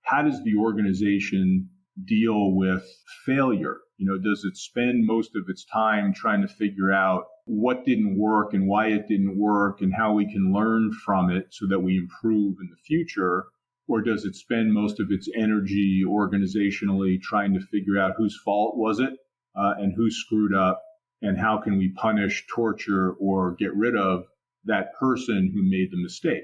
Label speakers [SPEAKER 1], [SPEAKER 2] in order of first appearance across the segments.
[SPEAKER 1] how does the organization deal with failure? Does it spend most of its time trying to figure out what didn't work and why it didn't work and how we can learn from it so that we improve in the future? Or does it spend most of its energy organizationally trying to figure out whose fault was it and who screwed up and how can we punish, torture, or get rid of that person who made the mistake?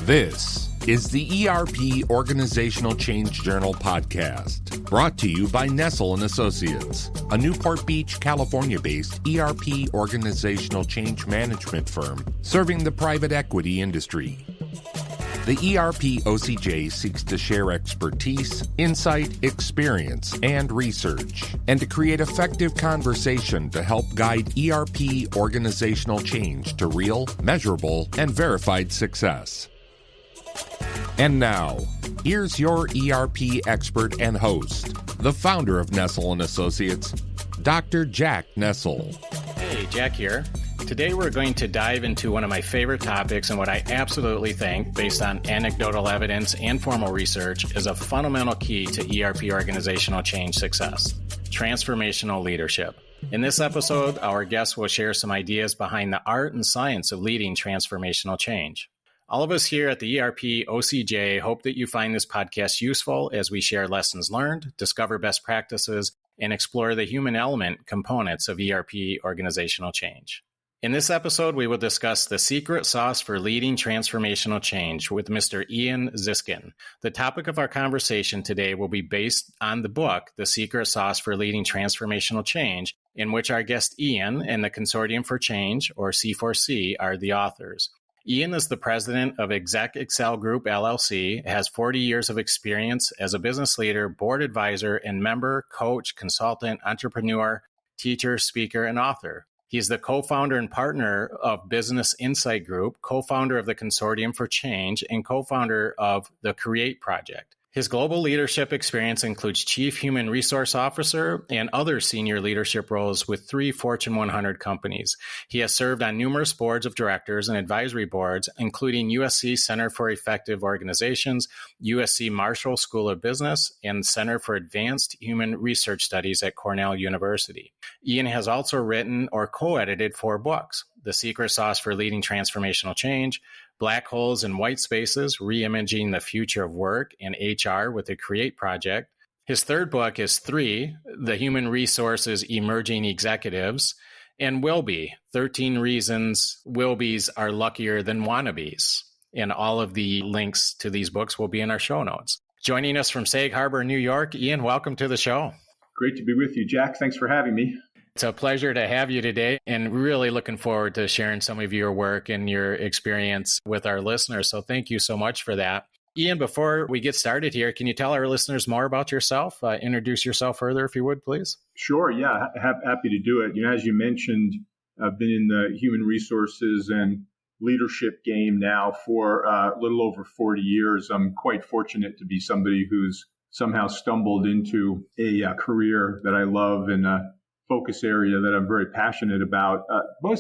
[SPEAKER 2] This is the ERP Organizational Change Journal podcast, brought to you by Nestle & Associates, a Newport Beach, California-based ERP organizational change management firm serving the private equity industry. The ERP OCJ seeks to share expertise, insight, experience, and research, and to create effective conversation to help guide ERP organizational change to real, measurable, and verified success. And now, here's your ERP expert and host, the founder of Nestle & Associates, Dr. Jack Nestle.
[SPEAKER 3] Hey, Jack here. Today we're going to dive into one of my favorite topics and what I absolutely think, based on anecdotal evidence and formal research, is a fundamental key to ERP organizational change success: transformational leadership. In this episode, our guest will share some ideas behind the art and science of leading transformational change. All of us here at the ERP OCJ hope that you find this podcast useful as we share lessons learned, discover best practices, and explore the human element components of ERP organizational change. In this episode, we will discuss the secret sauce for leading transformational change with Mr. Ian Ziskin. The topic of our conversation today will be based on the book, The Secret Sauce for Leading Transformational Change, in which our guest Ian and the Consortium for Change, or C4C, are the authors. Ian is the president of Exec Excel Group, LLC, has 40 years of experience as a business leader, board advisor, and member, coach, consultant, entrepreneur, teacher, speaker, and author. He's the co-founder and partner of Business Insight Group, co-founder of the Consortium for Change, and co-founder of the Create Project. His global leadership experience includes Chief Human Resource Officer and other senior leadership roles with 3 Fortune 100 companies. He has served on numerous boards of directors and advisory boards, including USC Center for Effective Organizations, USC Marshall School of Business, and Center for Advanced Human Research Studies at Cornell University. Ian has also written or co-edited 4 books: The Secret Sauce for Leading Transformational Change, Black Holes and White Spaces, Reimaging the Future of Work and HR with the Create Project. His third book is 3, The Human Resources Emerging Executives, and Will Be, 13 Reasons Will-Bees Are Luckier Than Wannabes. And all of the links to these books will be in our show notes. Joining us from Sag Harbor, New York, Ian, welcome to the show.
[SPEAKER 1] Great to be with you, Jack. Thanks for having me.
[SPEAKER 3] It's a pleasure to have you today, and really looking forward to sharing some of your work and your experience with our listeners. So thank you so much for that. Ian, before we get started here, can you tell our listeners more about yourself? Introduce yourself further, if you would, please.
[SPEAKER 1] Sure. Yeah, happy to do it. As you mentioned, I've been in the human resources and leadership game now for a little over 40 years. I'm quite fortunate to be somebody who's somehow stumbled into a career that I love and focus area that I'm very passionate about.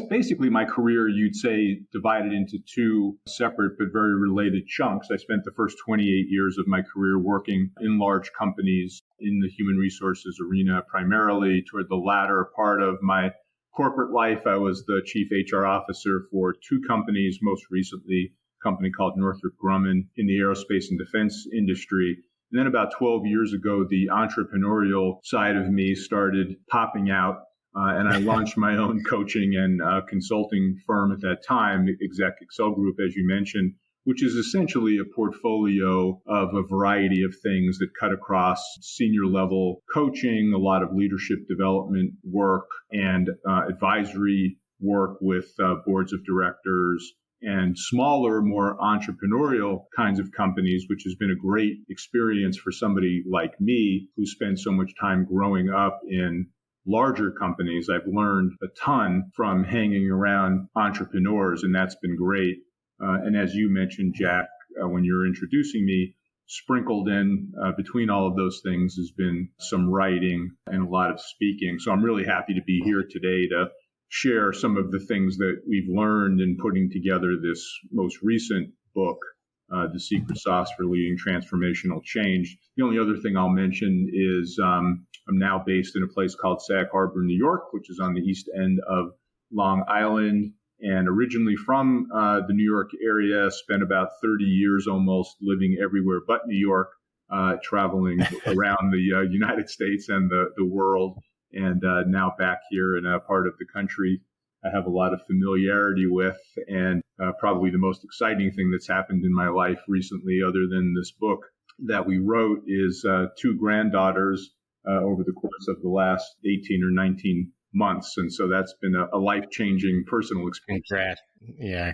[SPEAKER 1] Basically, my career, you'd say, divided into 2 separate but very related chunks. I spent the first 28 years of my career working in large companies in the human resources arena, primarily. Toward the latter part of my corporate life, I was the chief HR officer for 2 companies, most recently a company called Northrop Grumman in the aerospace and defense industry. And then about 12 years ago, the entrepreneurial side of me started popping out, and I launched my own coaching and consulting firm at that time, Exec Excel Group, as you mentioned, which is essentially a portfolio of a variety of things that cut across senior level coaching, a lot of leadership development work, and advisory work with boards of directors, and smaller, more entrepreneurial kinds of companies, which has been a great experience for somebody like me who spent so much time growing up in larger companies. I've learned a ton from hanging around entrepreneurs, and that's been great. And as you mentioned, Jack, when you're introducing me, sprinkled in between all of those things has been some writing and a lot of speaking. So I'm really happy to be here today to share some of the things that we've learned in putting together this most recent book, The Secret Sauce for Leading Transformational Change. The only other thing I'll mention is I'm now based in a place called Sag Harbor, New York, which is on the east end of Long Island, and originally from the New York area, spent about 30 years almost living everywhere but New York, traveling around the United States and the world, and now back here in a part of the country I have a lot of familiarity with. And probably the most exciting thing that's happened in my life recently, other than this book that we wrote, is two granddaughters over the course of the last 18 or 19 months. And so that's been a life-changing personal experience.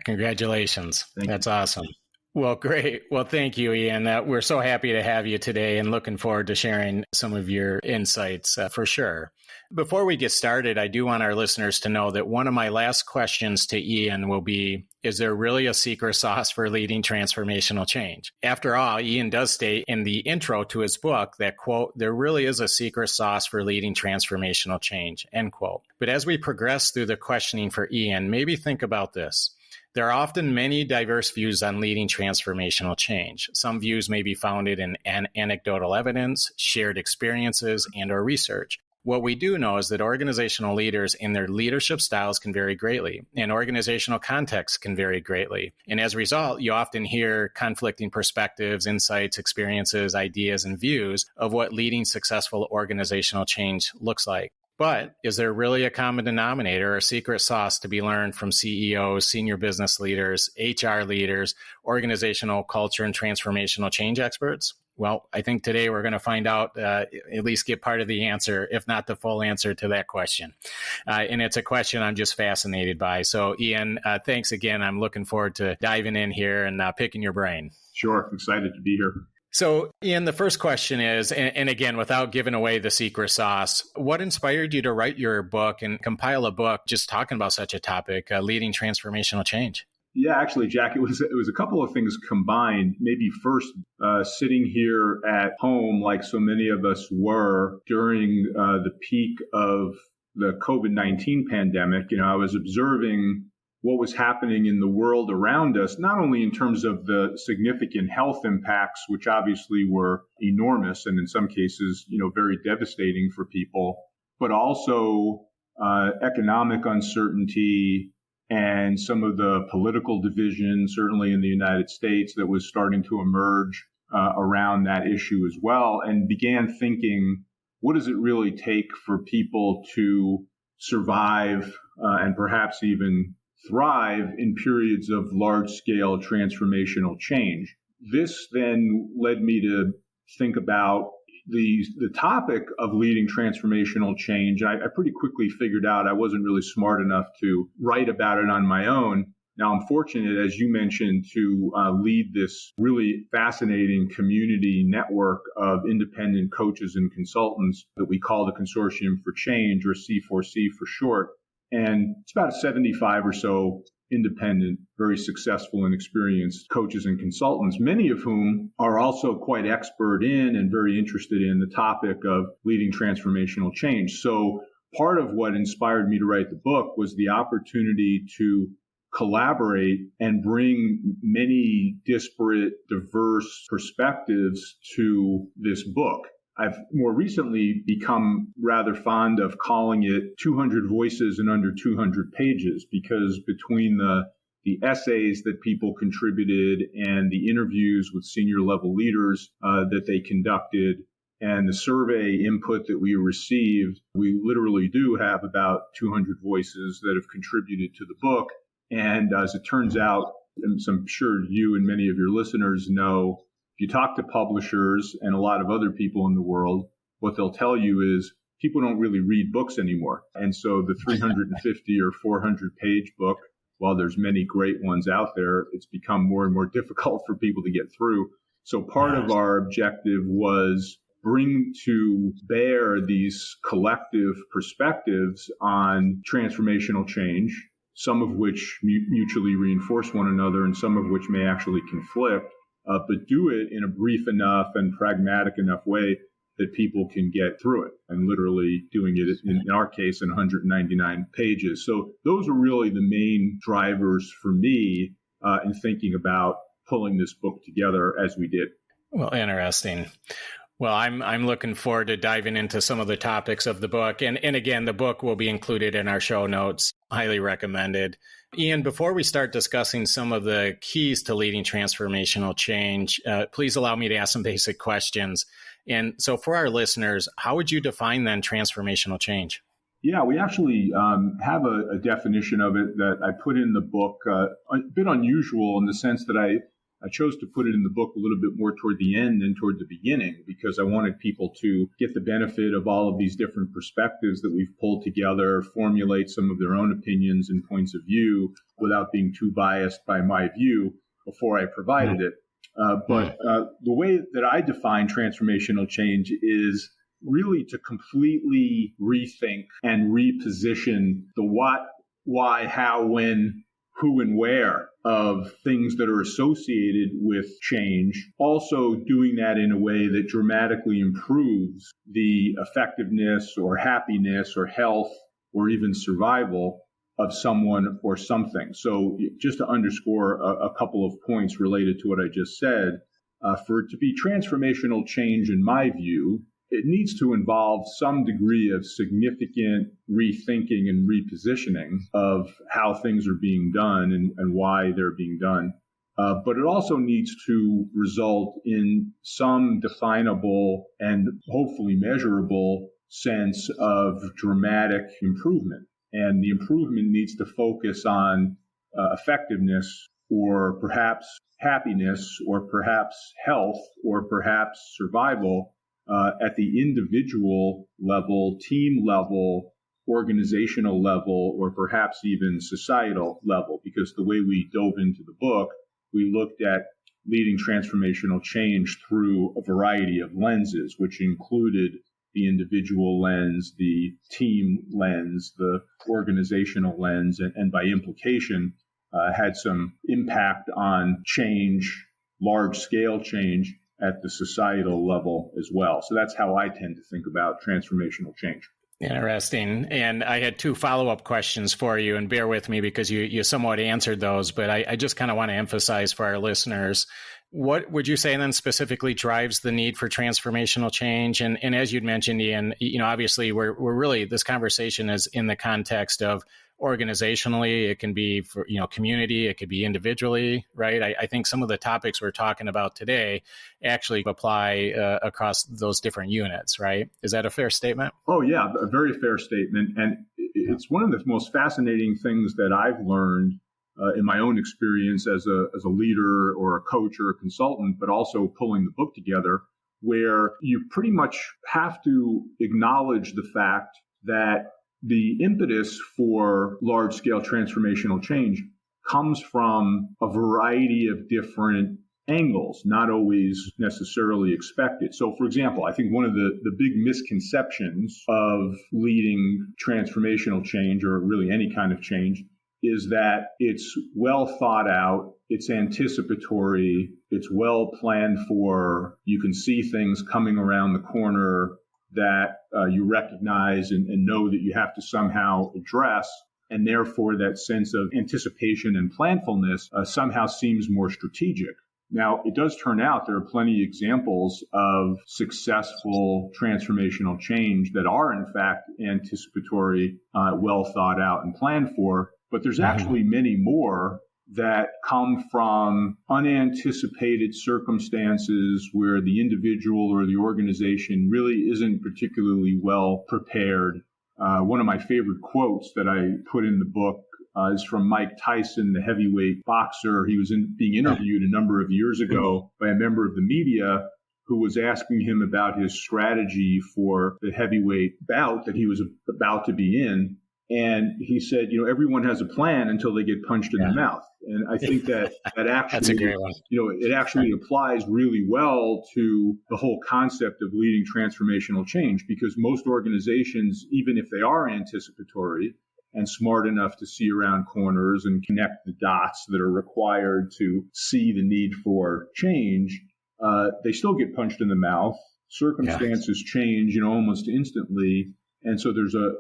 [SPEAKER 3] Congratulations. That's awesome. Well, great. Well, thank you, Ian. We're so happy to have you today and looking forward to sharing some of your insights for sure. Before we get started, I do want our listeners to know that one of my last questions to Ian will be, is there really a secret sauce for leading transformational change? After all, Ian does state in the intro to his book that, quote, there really is a secret sauce for leading transformational change, end quote. But as we progress through the questioning for Ian, maybe think about this. There are often many diverse views on leading transformational change. Some views may be founded in anecdotal evidence, shared experiences, and/or research. What we do know is that organizational leaders and their leadership styles can vary greatly, and organizational contexts can vary greatly. And as a result, you often hear conflicting perspectives, insights, experiences, ideas, and views of what leading successful organizational change looks like. But is there really a common denominator or secret sauce to be learned from CEOs, senior business leaders, HR leaders, organizational culture and transformational change experts? Well, I think today we're going to find out, at least get part of the answer, if not the full answer to that question. And it's a question I'm just fascinated by. So, Ian, thanks again. I'm looking forward to diving in here and picking your brain.
[SPEAKER 1] Sure. Excited to be here.
[SPEAKER 3] So, Ian, the first question is, and again, without giving away the secret sauce, what inspired you to write your book and compile a book just talking about such a topic, leading transformational change?
[SPEAKER 1] Yeah, actually, Jack, it was a couple of things combined. Maybe first, sitting here at home, like so many of us were during the peak of the COVID-19 pandemic, I was observing what was happening in the world around us, not only in terms of the significant health impacts, which obviously were enormous and in some cases, very devastating for people, but also economic uncertainty and some of the political division, certainly in the United States, that was starting to emerge around that issue as well, and began thinking, what does it really take for people to survive and perhaps even thrive in periods of large-scale transformational change? This then led me to think about the topic of leading transformational change. I pretty quickly figured out I wasn't really smart enough to write about it on my own. Now, I'm fortunate, as you mentioned, to lead this really fascinating community network of independent coaches and consultants that we call the Consortium for Change, or C4C for short. And it's about 75 or so independent, very successful and experienced coaches and consultants, many of whom are also quite expert in and very interested in the topic of leading transformational change. So part of what inspired me to write the book was the opportunity to collaborate and bring many disparate, diverse perspectives to this book. I've more recently become rather fond of calling it 200 voices in under 200 pages, because between the essays that people contributed and the interviews with senior level leaders that they conducted and the survey input that we received, we literally do have about 200 voices that have contributed to the book. And as it turns out, as I'm sure you and many of your listeners know, if you talk to publishers and a lot of other people in the world, what they'll tell you is people don't really read books anymore. And so the 350 or 400 page book, while there's many great ones out there, it's become more and more difficult for people to get through. So part of our objective was bring to bear these collective perspectives on transformational change, some of which mutually reinforce one another and some of which may actually conflict. But do it in a brief enough and pragmatic enough way that people can get through it, and literally doing it, in our case, in 199 pages. So those are really the main drivers for me in thinking about pulling this book together as we did.
[SPEAKER 3] Well, interesting. Well, I'm looking forward to diving into some of the topics of the book. And again, the book will be included in our show notes. Highly recommended. Ian, before we start discussing some of the keys to leading transformational change, please allow me to ask some basic questions. And so for our listeners, how would you define then transformational change?
[SPEAKER 1] Yeah, we actually have a definition of it that I put in the book, a bit unusual in the sense that I chose to put it in the book a little bit more toward the end than toward the beginning, because I wanted people to get the benefit of all of these different perspectives that we've pulled together, formulate some of their own opinions and points of view without being too biased by my view before I provided it. But the way that I define transformational change is really to completely rethink and reposition the what, why, how, when, who, and where of things that are associated with change, also doing that in a way that dramatically improves the effectiveness or happiness or health or even survival of someone or something. So just to underscore a couple of points related to what I just said, for it to be transformational change, in my view, it needs to involve some degree of significant rethinking and repositioning of how things are being done and why they're being done. But it also needs to result in some definable and hopefully measurable sense of dramatic improvement. And the improvement needs to focus on effectiveness, or perhaps happiness, or perhaps health, or perhaps survival, at the individual level, team level, organizational level, or perhaps even societal level. Because the way we dove into the book, we looked at leading transformational change through a variety of lenses, which included the individual lens, the team lens, the organizational lens, and by implication, had some impact on change, large-scale change, at the societal level as well. So that's how I tend to think about transformational change.
[SPEAKER 3] Interesting. And I had two follow-up questions for you, and bear with me because you somewhat answered those, but I just kind of want to emphasize for our listeners, what would you say then specifically drives the need for transformational change? And as you'd mentioned, Ian, obviously we're really, this conversation is in the context of organizationally, it can be for, community, it could be individually, right? I think some of the topics we're talking about today actually apply across those different units, right? Is that a fair statement?
[SPEAKER 1] Oh, yeah, a very fair statement. And it's one of the most fascinating things that I've learned in my own experience as a leader or a coach or a consultant, but also pulling the book together, where you pretty much have to acknowledge the fact that the impetus for large-scale transformational change comes from a variety of different angles, not always necessarily expected. So, for example, I think one of the big misconceptions of leading transformational change, or really any kind of change, is that it's well thought out, it's anticipatory, it's well planned for, you can see things coming around the corner that you recognize and know that you have to somehow address, and therefore that sense of anticipation and planfulness somehow seems more strategic. Now, it does turn out there are plenty of examples of successful transformational change that are, in fact, anticipatory, well thought out and planned for, but there's actually many more that come from unanticipated circumstances where the individual or the organization really isn't particularly well prepared. One of my favorite quotes that I put in the book is from Mike Tyson, the heavyweight boxer. He was being interviewed a number of years ago by a member of the media who was asking him about his strategy for the heavyweight bout that he was about to be in. And he said, everyone has a plan until they get punched in the mouth. And I think that actually,
[SPEAKER 3] that's a great one.
[SPEAKER 1] It actually applies really well to the whole concept of leading transformational change, because most organizations, even if they are anticipatory and smart enough to see around corners and connect the dots that are required to see the need for change, they still get punched in the mouth. Circumstances change, almost instantly. And so there's a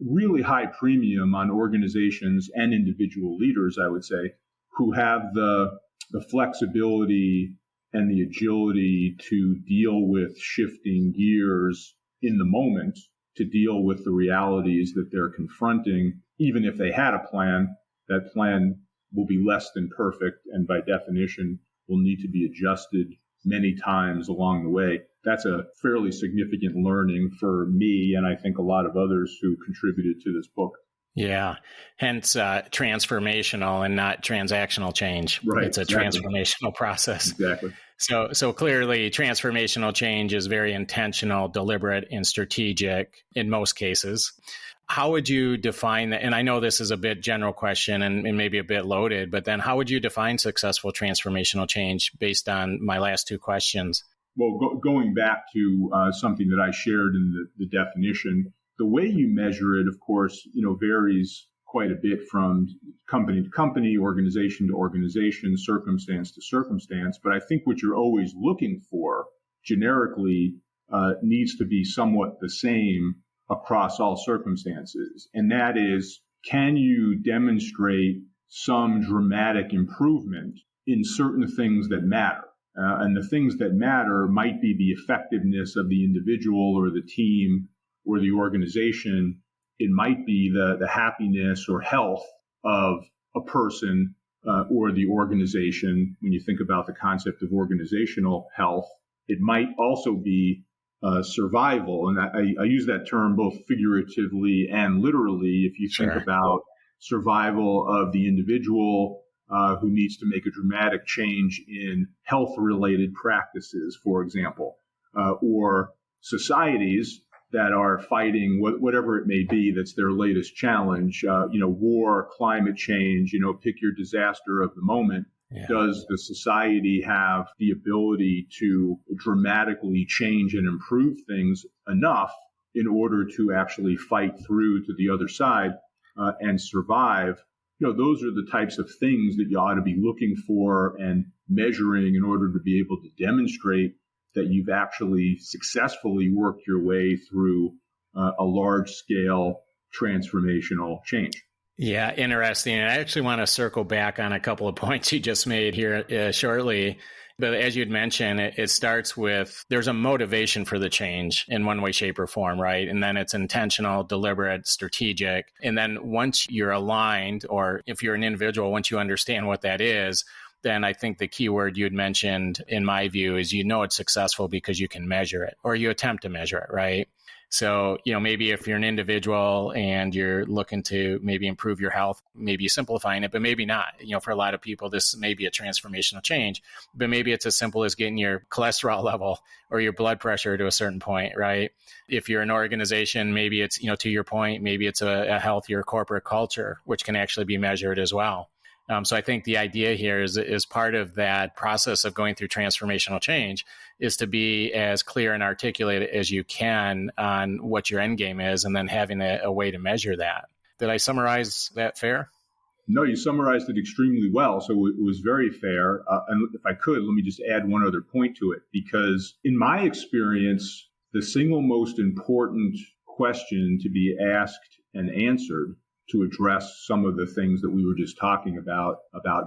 [SPEAKER 1] really high premium on organizations and individual leaders, I would say, who have the the flexibility and the agility to deal with shifting gears in the moment, to deal with the realities that they're confronting. Even if they had a plan, that plan will be less than perfect and by definition will need to be adjusted many times along the way. That's a fairly significant learning for me and I think a lot of others who contributed to this book.
[SPEAKER 3] Yeah. Hence, transformational and not transactional change.
[SPEAKER 1] Right.
[SPEAKER 3] It's a transformational process.
[SPEAKER 1] Exactly.
[SPEAKER 3] So clearly, transformational change is very intentional, deliberate, and strategic in most cases. How would you define that? And I know this is a bit general question and maybe a bit loaded, but then how would you define successful transformational change based on my last two questions?
[SPEAKER 1] Well, going back to something that I shared in the definition, the way you measure it, of course, varies quite a bit from company to company, organization to organization, circumstance to circumstance. But I think what you're always looking for generically needs to be somewhat the same across all circumstances. And that is, can you demonstrate some dramatic improvement in certain things that matter? And the things that matter might be the effectiveness of the individual or the team or the organization. It might be the happiness or health of a person or the organization. When you think about the concept of organizational health, it might also be survival. And I use that term both figuratively and literally. If you think about survival of the individual who needs to make a dramatic change in health-related practices, for example, or societies that are fighting whatever it may be that's their latest challenge, war, climate change, pick your disaster of the moment. Yeah. Does the society have the ability to dramatically change and improve things enough in order to actually fight through to the other side and survive? Those are the types of things that you ought to be looking for and measuring in order to be able to demonstrate that you've actually successfully worked your way through a large-scale transformational change.
[SPEAKER 3] Yeah, interesting. And I actually want to circle back on a couple of points you just made here shortly. But as you'd mentioned, it starts with there's a motivation for the change in one way, shape, or form, right? And then it's intentional, deliberate, strategic. And then once you're aligned, or if you're an individual, once you understand what that is, then I think the key word you had mentioned, in my view, is it's successful because you can measure it or you attempt to measure it, right? So, maybe if you're an individual and you're looking to maybe improve your health, maybe simplifying it, but maybe not. For a lot of people, this may be a transformational change, but maybe it's as simple as getting your cholesterol level or your blood pressure to a certain point, right? If you're an organization, maybe it's, to your point, maybe it's a healthier corporate culture, which can actually be measured as well. So I think the idea here is part of that process of going through transformational change is to be as clear and articulate as you can on what your end game is and then having a way to measure that. Did I summarize that fair?
[SPEAKER 1] No, you summarized it extremely well. So it was very fair. And if I could, let me just add one other point to it, because in my experience, the single most important question to be asked and answered to address some of the things that we were just talking about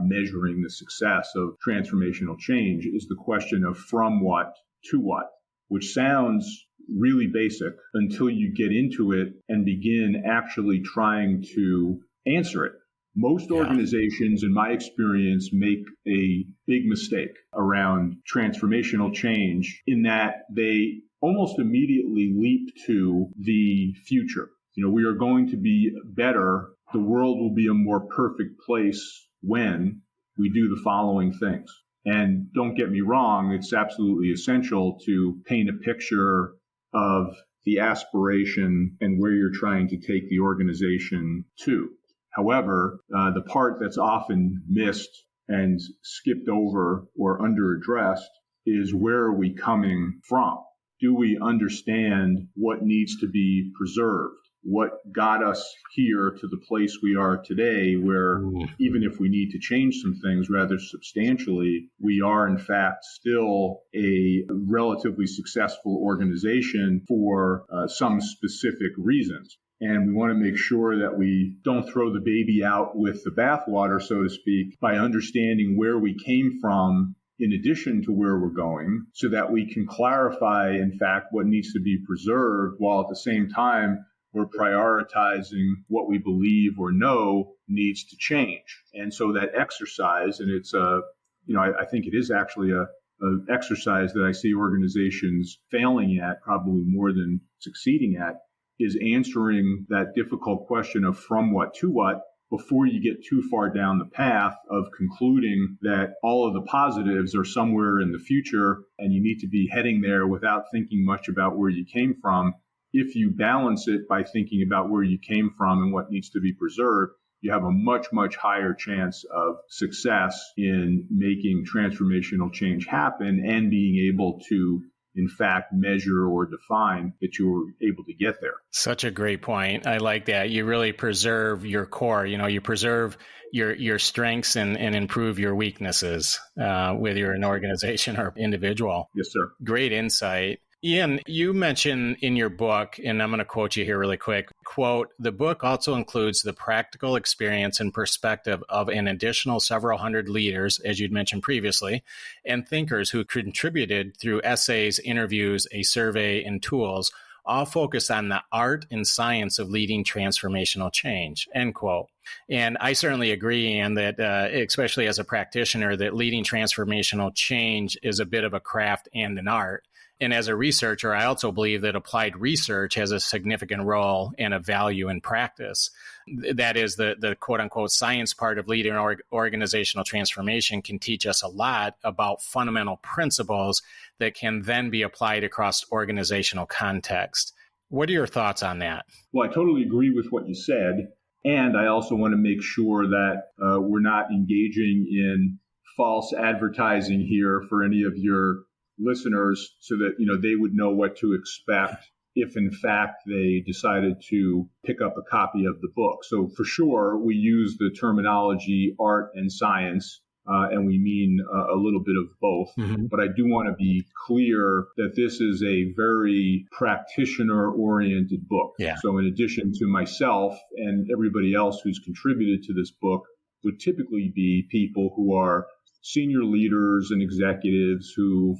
[SPEAKER 1] measuring the success of transformational change is the question of from what to what, which sounds really basic until you get into it and begin actually trying to answer it. Most organizations, in my experience, make a big mistake around transformational change in that they almost immediately leap to the future. We are going to be better. The world will be a more perfect place when we do the following things. And don't get me wrong, it's absolutely essential to paint a picture of the aspiration and where you're trying to take the organization to. However, the part that's often missed and skipped over or underaddressed is where are we coming from? Do we understand what needs to be preserved? What got us here to the place we are today, where even if we need to change some things rather substantially, we are in fact still a relatively successful organization for some specific reasons. And we want to make sure that we don't throw the baby out with the bathwater, so to speak, by understanding where we came from in addition to where we're going, so that we can clarify, in fact, what needs to be preserved, while at the same time we're prioritizing what we believe or know needs to change. And so that exercise, and it's I think it is actually an exercise that I see organizations failing at probably more than succeeding at, is answering that difficult question of from what to what before you get too far down the path of concluding that all of the positives are somewhere in the future and you need to be heading there without thinking much about where you came from. If you balance it by thinking about where you came from and what needs to be preserved, you have a much, much higher chance of success in making transformational change happen and being able to, in fact, measure or define that you were able to get there.
[SPEAKER 3] Such a great point. I like that. You really preserve your core. You preserve your strengths and improve your weaknesses, whether you're an organization or individual.
[SPEAKER 1] Yes, sir.
[SPEAKER 3] Great insight. Ian, you mentioned in your book, and I'm going to quote you here really quick, quote, "The book also includes the practical experience and perspective of an additional several hundred leaders, as you'd mentioned previously, and thinkers who contributed through essays, interviews, a survey, and tools, all focused on the art and science of leading transformational change," end quote. And I certainly agree, Ian, that especially as a practitioner, that leading transformational change is a bit of a craft and an art. And as a researcher, I also believe that applied research has a significant role and a value in practice. That is, the quote-unquote science part of leading organizational transformation can teach us a lot about fundamental principles that can then be applied across organizational context. What are your thoughts on that?
[SPEAKER 1] Well, I totally agree with what you said. And I also want to make sure that we're not engaging in false advertising here for any of your listeners, so that they would know what to expect if in fact they decided to pick up a copy of the book. So for sure, we use the terminology art and science, and we mean a little bit of both. Mm-hmm. But I do want to be clear that this is a very practitioner-oriented book.
[SPEAKER 3] Yeah.
[SPEAKER 1] So in addition to myself and everybody else who's contributed to this book, would typically be people who are senior leaders and executives who've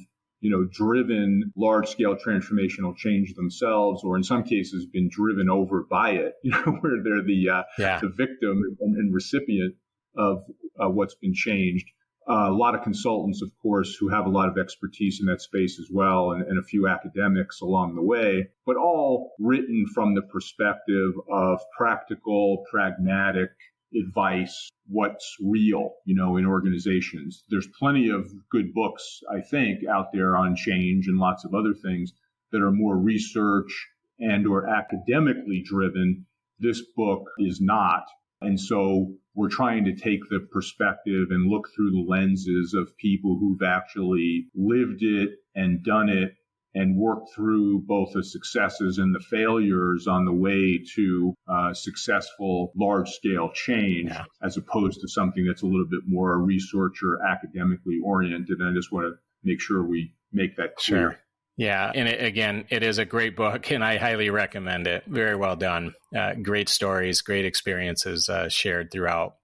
[SPEAKER 1] driven large-scale transformational change themselves, or in some cases been driven over by it, where they're the victim and recipient of what's been changed. A lot of consultants, of course, who have a lot of expertise in that space as well, and a few academics along the way, but all written from the perspective of practical, pragmatic advice, what's real, in organizations. There's plenty of good books, I think, out there on change and lots of other things that are more research and or academically driven. This book is not. And so we're trying to take the perspective and look through the lenses of people who've actually lived it and done it and worked through both the successes and the failures on the way to successful large-scale change, as opposed to something that's a little bit more research or academically oriented. And I just want to make sure we make that clear.
[SPEAKER 3] Sure. Yeah. And it is a great book, and I highly recommend it. Very well done. Great stories, great experiences shared throughout.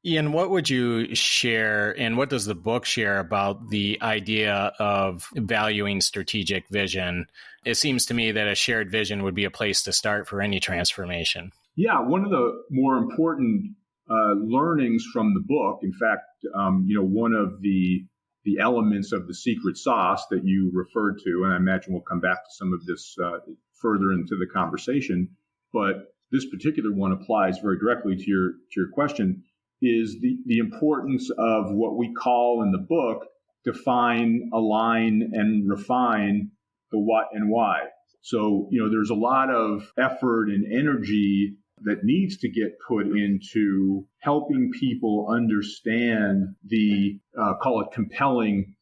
[SPEAKER 3] Ian, what would you share, and what does the book share about the idea of valuing strategic vision? It seems to me that a shared vision would be a place to start for any transformation.
[SPEAKER 1] Yeah, one of the more important learnings from the book, in fact, one of the elements of the secret sauce that you referred to, and I imagine we'll come back to some of this further into the conversation, but this particular one applies very directly to your question, is the importance of what we call in the book, define, align, and refine the what and why. So, there's a lot of effort and energy that needs to get put into helping people understand the, call it compelling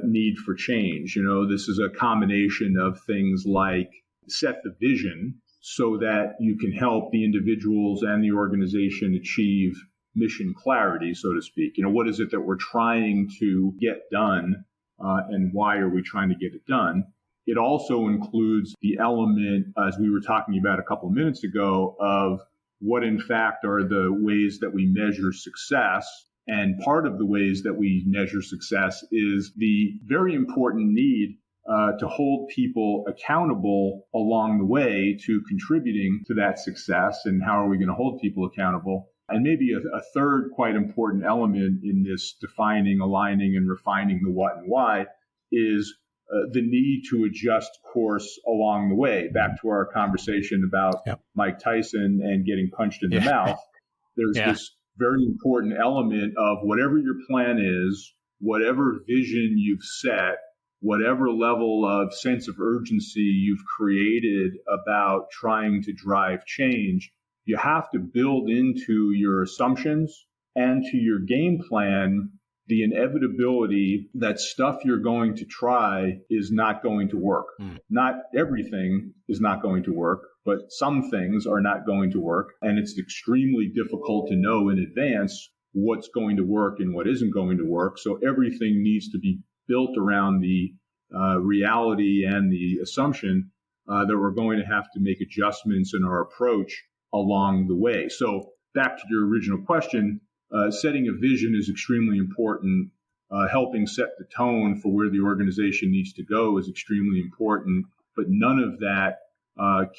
[SPEAKER 1] need for change. This is a combination of things like set the vision so that you can help the individuals and the organization achieve mission clarity, so to speak. What is it that we're trying to get done, and why are we trying to get it done? it also includes the element, as we were talking about a couple of minutes ago, of what in fact are the ways that we measure success. And part of the ways that we measure success is the very important need to hold people accountable along the way to contributing to that success. And how are we going to hold people accountable? And maybe a third quite important element in this defining, aligning, and refining the what and why is the need to adjust course along the way. Back to our conversation about Mike Tyson and getting punched in the mouth. There's this very important element of whatever your plan is, whatever vision you've set, whatever level of sense of urgency you've created about trying to drive change, you have to build into your assumptions and to your game plan the inevitability that stuff you're going to try is not going to work. Not everything is not going to work, but some things are not going to work. And it's extremely difficult to know in advance what's going to work and what isn't going to work. So everything needs to be built around the reality and the assumption that we're going to have to make adjustments in our approach along the way. So back to your original question, setting a vision is extremely important. Helping set the tone for where the organization needs to go is extremely important. But none of that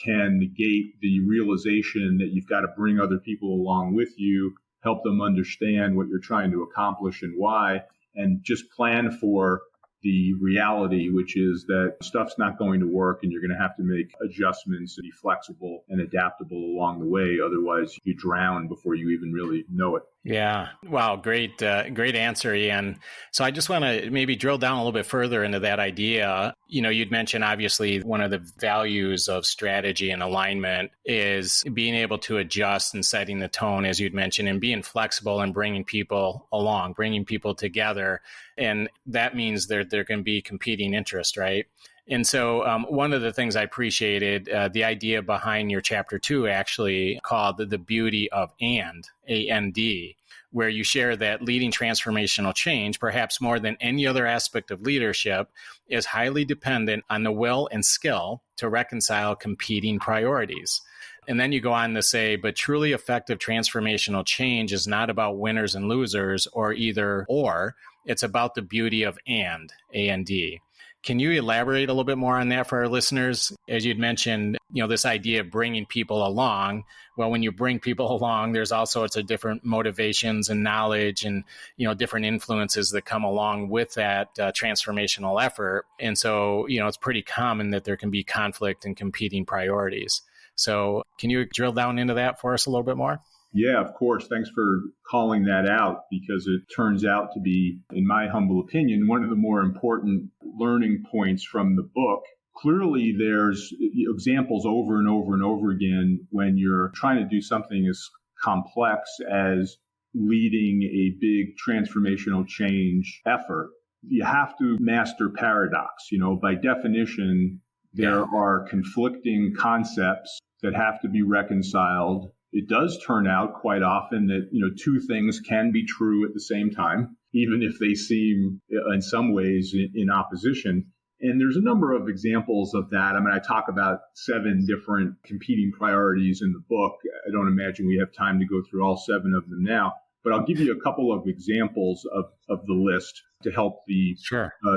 [SPEAKER 1] can negate the realization that you've got to bring other people along with you, help them understand what you're trying to accomplish and why, and just plan for the reality, which is that stuff's not going to work and you're going to have to make adjustments and be flexible and adaptable along the way. Otherwise, you drown before you even really know it.
[SPEAKER 3] Yeah. Wow. Great answer, Ian. So I just want to maybe drill down a little bit further into that idea. You know, you'd mentioned obviously one of the values of strategy and alignment is being able to adjust and setting the tone, as you'd mentioned, and being flexible and bringing people along, bringing people together. And that means there can be competing interest, right? And so one of the things I appreciated, the idea behind your chapter 2 actually called the beauty of A-N-D, where you share that leading transformational change, perhaps more than any other aspect of leadership, is highly dependent on the will and skill to reconcile competing priorities. And then you go on to say, but truly effective transformational change is not about winners and losers or either or. It's about the beauty of A-N-D. Can you elaborate a little bit more on that for our listeners? As you'd mentioned, you know, this idea of bringing people along. Well, when you bring people along, there's all sorts of different motivations and knowledge and, you know, different influences that come along with that transformational effort. And so, you know, it's pretty common that there can be conflict and competing priorities. So can you drill down into that for us a little bit more?
[SPEAKER 1] Yeah, of course. Thanks for calling that out, because it turns out to be, in my humble opinion, one of the more important learning points from the book. Clearly, there's examples over and over and over again when you're trying to do something as complex as leading a big transformational change effort. You have to master paradox. You know, by definition, there are conflicting concepts that have to be reconciled. It does turn out quite often that, you know, two things can be true at the same time, even if they seem in some ways in opposition. And there's a number of examples of that. I mean, I talk about 7 different competing priorities in the book. I don't imagine we have time to go through all 7 of them now, but I'll give you a couple of examples of the list to help the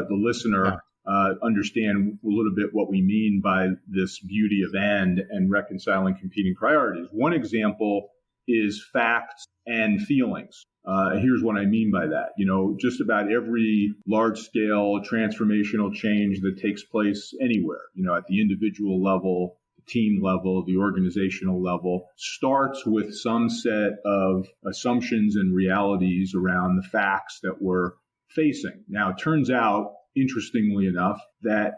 [SPEAKER 1] listener understand a little bit what we mean by this beauty of and reconciling competing priorities. One example is facts and feelings. Here's what I mean by that. You know, just about every large-scale transformational change that takes place anywhere, you know, at the individual level, the team level, the organizational level, starts with some set of assumptions and realities around the facts that we're facing. Now, it turns out, interestingly enough, that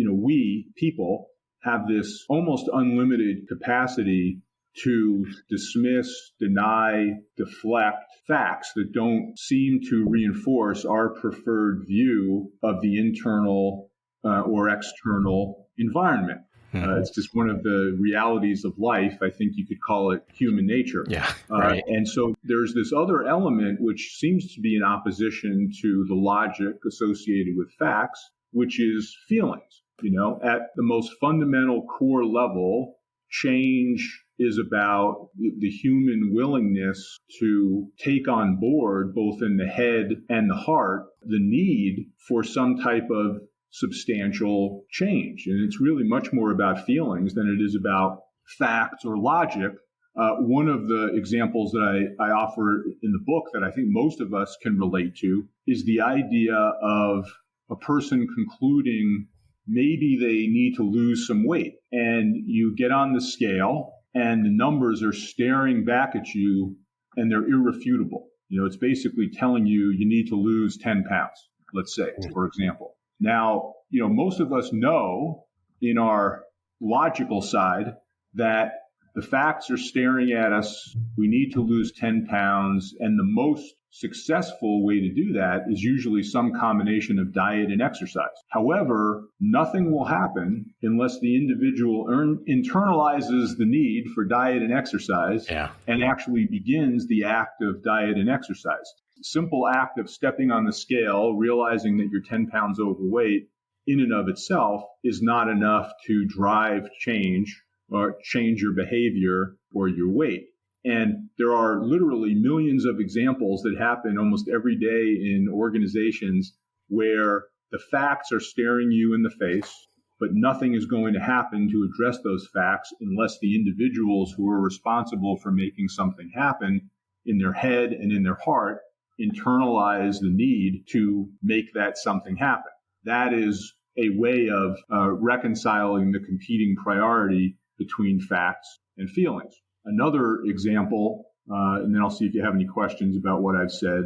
[SPEAKER 1] we people have this almost unlimited capacity to dismiss, deny, deflect facts that don't seem to reinforce our preferred view of the internal or external environment. It's just one of the realities of life. I think you could call it human nature.
[SPEAKER 3] Yeah, right.
[SPEAKER 1] And so there's this other element which seems to be in opposition to the logic associated with facts, which is feelings. At the most fundamental core level, change is about the human willingness to take on board, both in the head and the heart, the need for some type of substantial change. And it's really much more about feelings than it is about facts or logic. One of the examples that I offer in the book that I think most of us can relate to is the idea of a person concluding maybe they need to lose some weight. And you get on the scale and the numbers are staring back at you and they're irrefutable. It's basically telling you need to lose 10 pounds, let's say, for example. Now, most of us know in our logical side that the facts are staring at us. We need to lose 10 pounds. And the most successful way to do that is usually some combination of diet and exercise. However, nothing will happen unless the individual internalizes the need for diet and exercise and actually begins the act of diet and exercise. Simple act of stepping on the scale, realizing that you're 10 pounds overweight in and of itself is not enough to drive change or change your behavior or your weight. And there are literally millions of examples that happen almost every day in organizations where the facts are staring you in the face, but nothing is going to happen to address those facts unless the individuals who are responsible for making something happen in their head and in their heart internalize the need to make that something happen. That is a way of reconciling the competing priority between facts and feelings. Another example, and then I'll see if you have any questions about what I've said,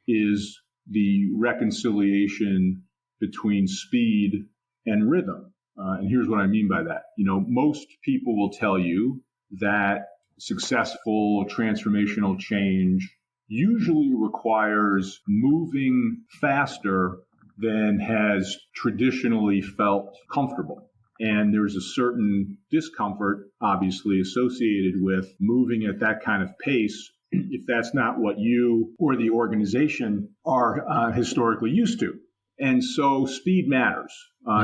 [SPEAKER 1] is the reconciliation between speed and rhythm. And here's what I mean by that. Most people will tell you that successful transformational change usually requires moving faster than has traditionally felt comfortable. And there's a certain discomfort, obviously, associated with moving at that kind of pace if that's not what you or the organization are historically used to. And so speed matters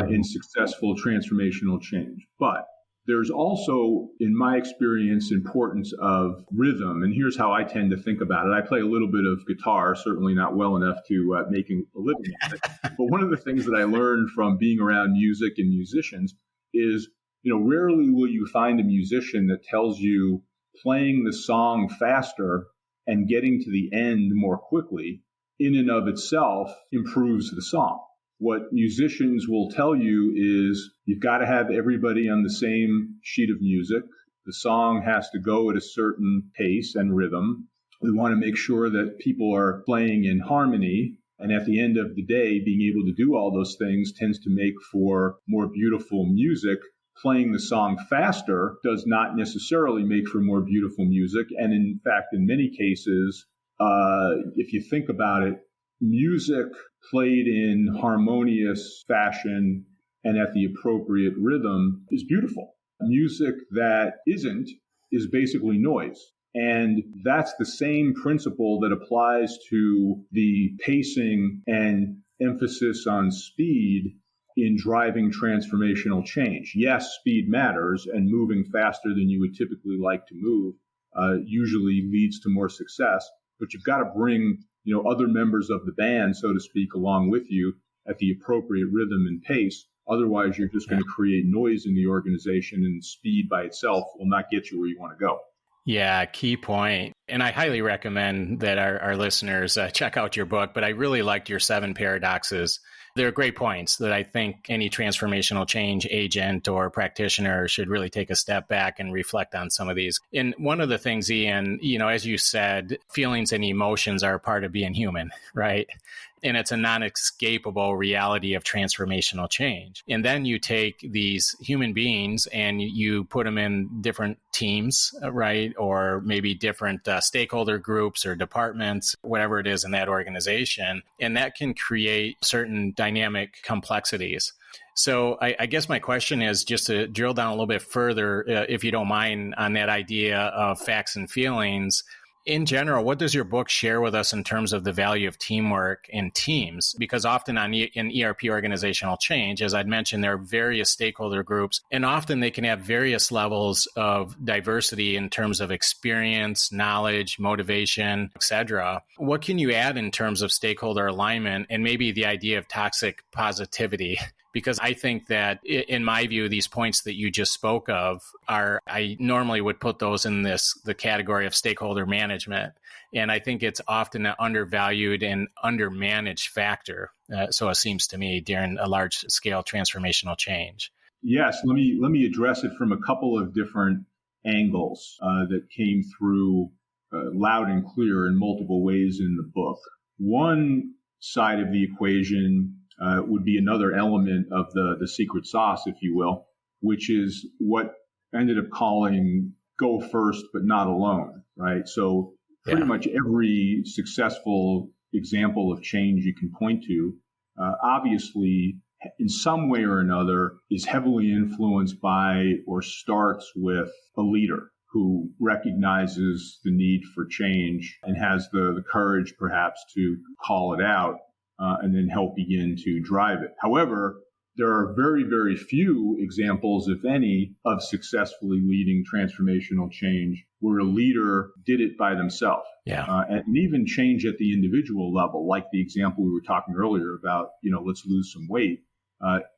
[SPEAKER 1] in successful transformational change. But there's also, in my experience, importance of rhythm. And here's how I tend to think about it. I play a little bit of guitar, certainly not well enough to making a living at it. But one of the things that I learned from being around music and musicians is, rarely will you find a musician that tells you playing the song faster and getting to the end more quickly in and of itself improves the song. What musicians will tell you is you've got to have everybody on the same sheet of music. The song has to go at a certain pace and rhythm. We want to make sure that people are playing in harmony. And at the end of the day, being able to do all those things tends to make for more beautiful music. Playing the song faster does not necessarily make for more beautiful music. And in fact, in many cases, if you think about it, music played in harmonious fashion and at the appropriate rhythm is beautiful. Music that isn't is basically noise. And that's the same principle that applies to the pacing and emphasis on speed in driving transformational change. Yes, speed matters, and moving faster than you would typically like to move usually leads to more success. But you've got to bring other members of the band, so to speak, along with you at the appropriate rhythm and pace. Otherwise, you're just going to create noise in the organization, and speed by itself will not get you where you want to go.
[SPEAKER 3] Yeah, key point. And I highly recommend that our listeners check out your book, but I really liked your 7 paradoxes. They're great points that I think any transformational change agent or practitioner should really take a step back and reflect on some of these. And one of the things, Ian, as you said, feelings and emotions are a part of being human, right? And it's a non-escapable reality of transformational change. And then you take these human beings and you put them in different teams, right? Or maybe different stakeholder groups or departments, whatever it is in that organization. And that can create certain dynamic complexities. So I guess my question is just to drill down a little bit further, if you don't mind, on that idea of facts and feelings. In general, what does your book share with us in terms of the value of teamwork in teams? Because often in ERP organizational change, as I'd mentioned, there are various stakeholder groups, and often they can have various levels of diversity in terms of experience, knowledge, motivation, etc. What can you add in terms of stakeholder alignment and maybe the idea of toxic positivity? Because I think that, in my view, these points that you just spoke of I normally would put those in the category of stakeholder management. And I think it's often an undervalued and undermanaged factor. So it seems to me during a large scale transformational change.
[SPEAKER 1] Yes, let me address it from a couple of different angles that came through loud and clear in multiple ways in the book. One side of the equation would be another element of the secret sauce, if you will, which is what I ended up calling go first, but not alone, right? So pretty much every successful example of change you can point to, obviously, in some way or another, is heavily influenced by or starts with a leader who recognizes the need for change and has the courage, perhaps, to call it out. And then help begin to drive it. However, there are very, very few examples, if any, of successfully leading transformational change where a leader did it by themselves. And even change at the individual level, like the example we were talking earlier about, let's lose some weight.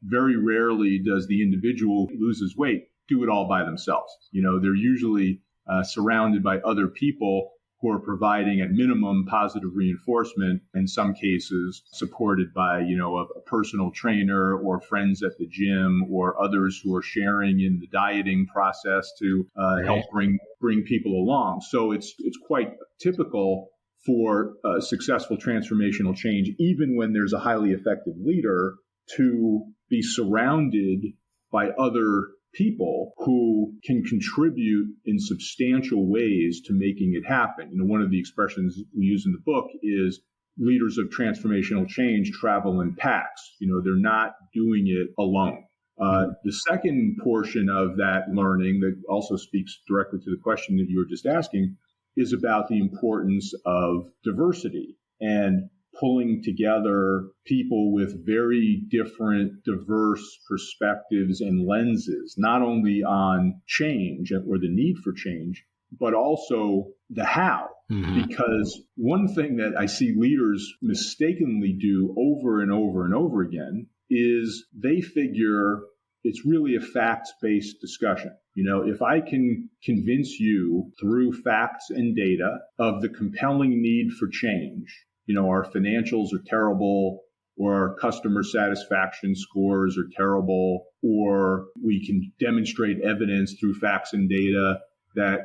[SPEAKER 1] Very rarely does the individual who loses weight do it all by themselves. They're usually surrounded by other people who are providing at minimum positive reinforcement, in some cases supported by, a personal trainer or friends at the gym or others who are sharing in the dieting process to help bring people along. So it's quite typical for successful transformational change, even when there's a highly effective leader, to be surrounded by other people who can contribute in substantial ways to making it happen. One of the expressions we use in the book is leaders of transformational change travel in packs. They're not doing it alone. The second portion of that learning that also speaks directly to the question that you were just asking is about the importance of diversity and pulling together people with very different, diverse perspectives and lenses, not only on change or the need for change, but also the how. Mm-hmm. Because one thing that I see leaders mistakenly do over and over and over again is they figure it's really a facts-based discussion. If I can convince you through facts and data of the compelling need for change, our financials are terrible, or our customer satisfaction scores are terrible, or we can demonstrate evidence through facts and data that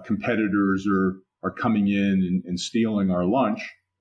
[SPEAKER 1] competitors are coming in and stealing our lunch,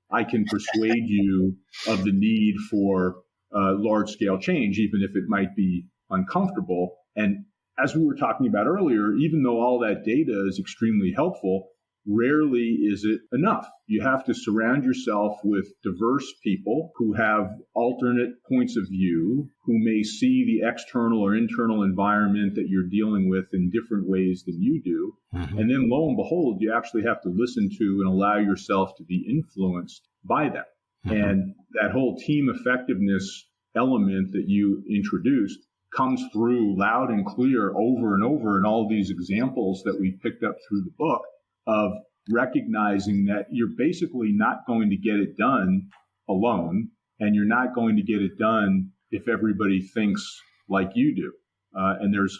[SPEAKER 1] I can persuade you of the need for large-scale change, even if it might be uncomfortable. And as we were talking about earlier, even though all that data is extremely helpful, rarely is it enough. You have to surround yourself with diverse people who have alternate points of view, who may see the external or internal environment that you're dealing with in different ways than you do. Mm-hmm. And then lo and behold, you actually have to listen to and allow yourself to be influenced by them. Mm-hmm. And that whole team effectiveness element that you introduced comes through loud and clear over and over in all these examples that we picked up through the book, of recognizing that you're basically not going to get it done alone, and you're not going to get it done if everybody thinks like you do. And there's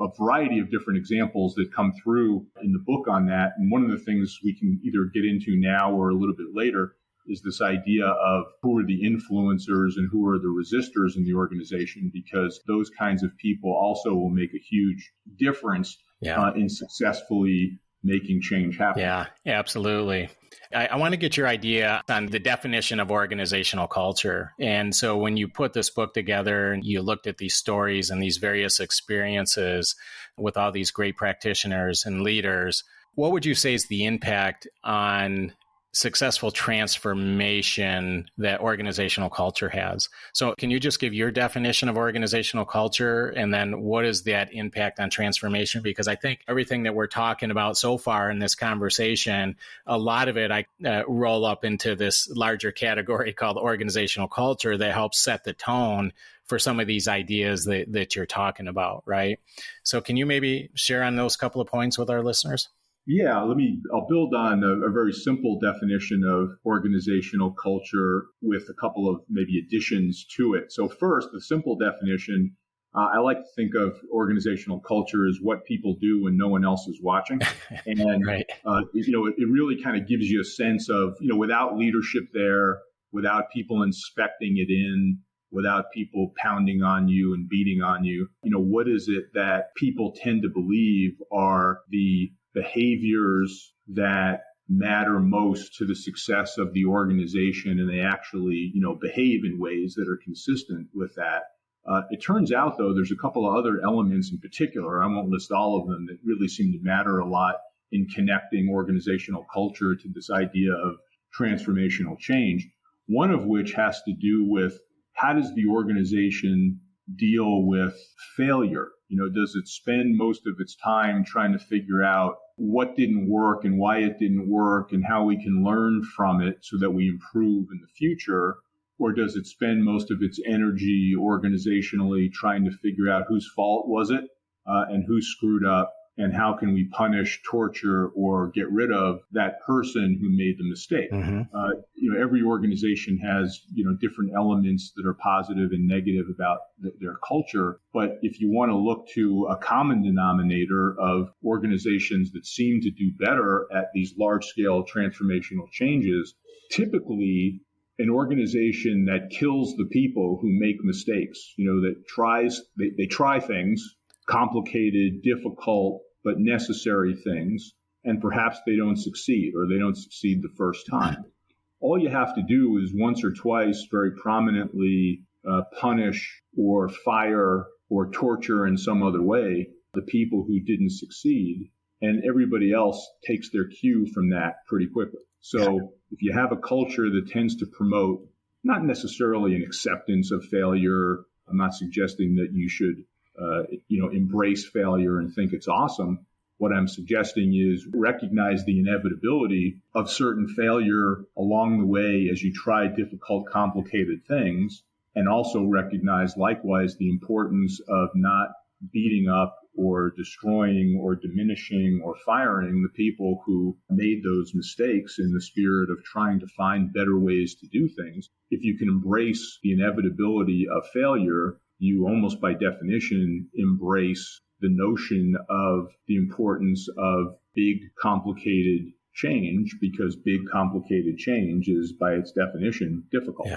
[SPEAKER 1] a variety of different examples that come through in the book on that. And one of the things we can either get into now or a little bit later is this idea of who are the influencers and who are the resistors in the organization, because those kinds of people also will make a huge difference in successfully making change happen.
[SPEAKER 3] Yeah, absolutely. I want to get your idea on the definition of organizational culture. And so when you put this book together and you looked at these stories and these various experiences with all these great practitioners and leaders, what would you say is the impact on successful transformation that organizational culture has. So can you just give your definition of organizational culture, and then what is that impact on transformation? Because I think everything that we're talking about so far in this conversation, a lot of it I roll up into this larger category called organizational culture that helps set the tone for some of these ideas that you're talking about, right? So can you maybe share on those couple of points with our listeners?
[SPEAKER 1] Yeah, I'll build on a very simple definition of organizational culture with a couple of maybe additions to it. So first, the simple definition, I like to think of organizational culture as what people do when no one else is watching. And,
[SPEAKER 3] right.
[SPEAKER 1] It really kind of gives you a sense of, without leadership there, without people inspecting it in, without people pounding on you and beating on you, what is it that people tend to believe are the behaviors that matter most to the success of the organization, and they actually, behave in ways that are consistent with that. It turns out, though, there's a couple of other elements in particular, I won't list all of them, that really seem to matter a lot in connecting organizational culture to this idea of transformational change, one of which has to do with how does the organization deal with failure? Does it spend most of its time trying to figure out what didn't work and why it didn't work and how we can learn from it so that we improve in the future? Or does it spend most of its energy organizationally trying to figure out whose fault was it and who screwed up, and how can we punish, torture, or get rid of that person who made the mistake?
[SPEAKER 3] Mm-hmm.
[SPEAKER 1] Every organization has, different elements that are positive and negative about their culture. But if you want to look to a common denominator of organizations that seem to do better at these large-scale transformational changes, typically an organization that kills the people who make mistakes, they try things, complicated, difficult, but necessary things, and perhaps they don't succeed, or they don't succeed the first time. All you have to do is once or twice very prominently punish or fire or torture in some other way the people who didn't succeed, and everybody else takes their cue from that pretty quickly. So if you have a culture that tends to promote not necessarily an acceptance of failure, I'm not suggesting that you should embrace failure and think it's awesome. What I'm suggesting is recognize the inevitability of certain failure along the way as you try difficult, complicated things, and also recognize likewise the importance of not beating up or destroying or diminishing or firing the people who made those mistakes in the spirit of trying to find better ways to do things. If you can embrace the inevitability of failure, you almost by definition embrace the notion of the importance of big, complicated change, because big, complicated change is by its definition difficult.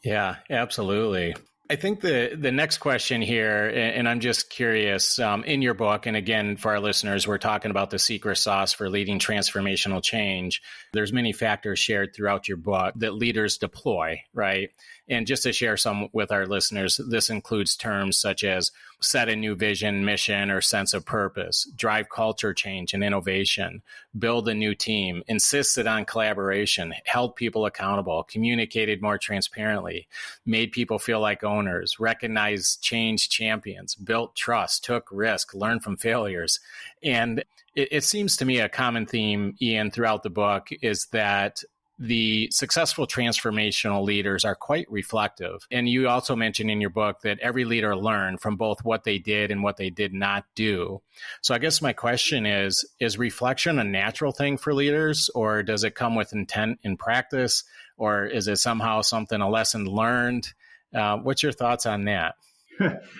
[SPEAKER 3] Yeah, absolutely. I think the next question here, and I'm just curious, in your book, and again, for our listeners, we're talking about the secret sauce for leading transformational change. There's many factors shared throughout your book that leaders deploy, right? And just to share some with our listeners, this includes terms such as set a new vision, mission, or sense of purpose, drive culture change and innovation, build a new team, insisted on collaboration, held people accountable, communicated more transparently, made people feel like owners, recognized change champions, built trust, took risk, learned from failures. And it seems to me a common theme, Ian, throughout the book is that the successful transformational leaders are quite reflective. And you also mentioned in your book that every leader learned from both what they did and what they did not do. So I guess my question is reflection a natural thing for leaders, or does it come with intent in practice, or is it somehow a lesson learned? What's your thoughts on that?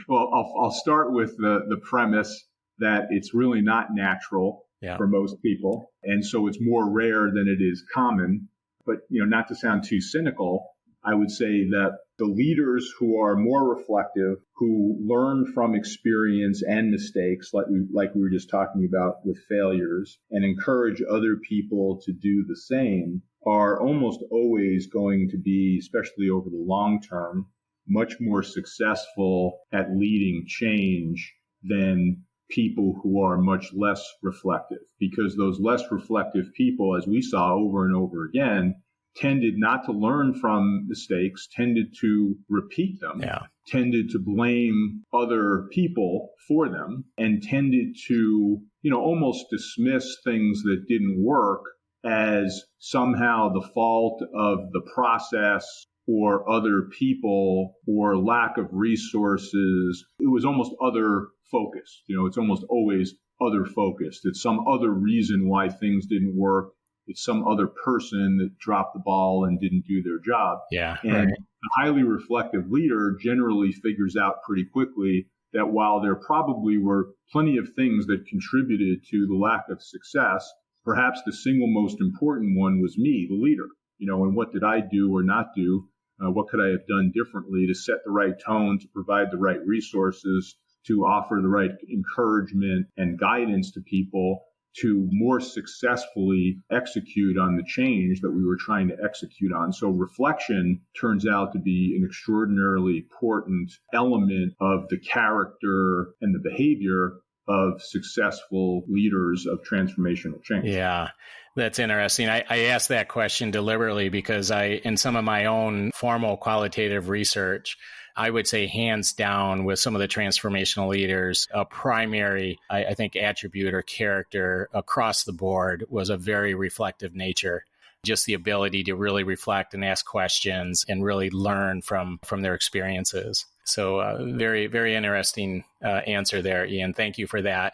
[SPEAKER 1] Well, I'll start with the premise that it's really not natural for most people. And so it's more rare than it is common. But, not to sound too cynical, I would say that the leaders who are more reflective, who learn from experience and mistakes, like we were just talking about with failures, and encourage other people to do the same, are almost always going to be, especially over the long term, much more successful at leading change than people who are much less reflective, because those less reflective people, as we saw over and over again, tended not to learn from mistakes, tended to repeat them, tended to blame other people for them, and tended to, almost dismiss things that didn't work as somehow the fault of the process or other people or lack of resources. It was almost other focused. It's almost always other focused. It's some other reason why things didn't work. It's some other person that dropped the ball and didn't do their job. And a highly reflective leader generally figures out pretty quickly that while there probably were plenty of things that contributed to the lack of success, perhaps the single most important one was me, the leader. And what did I do or not do? What could I have done differently to set the right tone, to provide the right resources, to offer the right encouragement and guidance to people to more successfully execute on the change that we were trying to execute on. So reflection turns out to be an extraordinarily important element of the character and the behavior of successful leaders of transformational change.
[SPEAKER 3] Yeah, that's interesting. I asked that question deliberately because in some of my own formal qualitative research, I would say hands down with some of the transformational leaders, a primary, I think, attribute or character across the board was a very reflective nature. Just the ability to really reflect and ask questions and really learn from their experiences. So very, very interesting answer there, Ian. Thank you for that.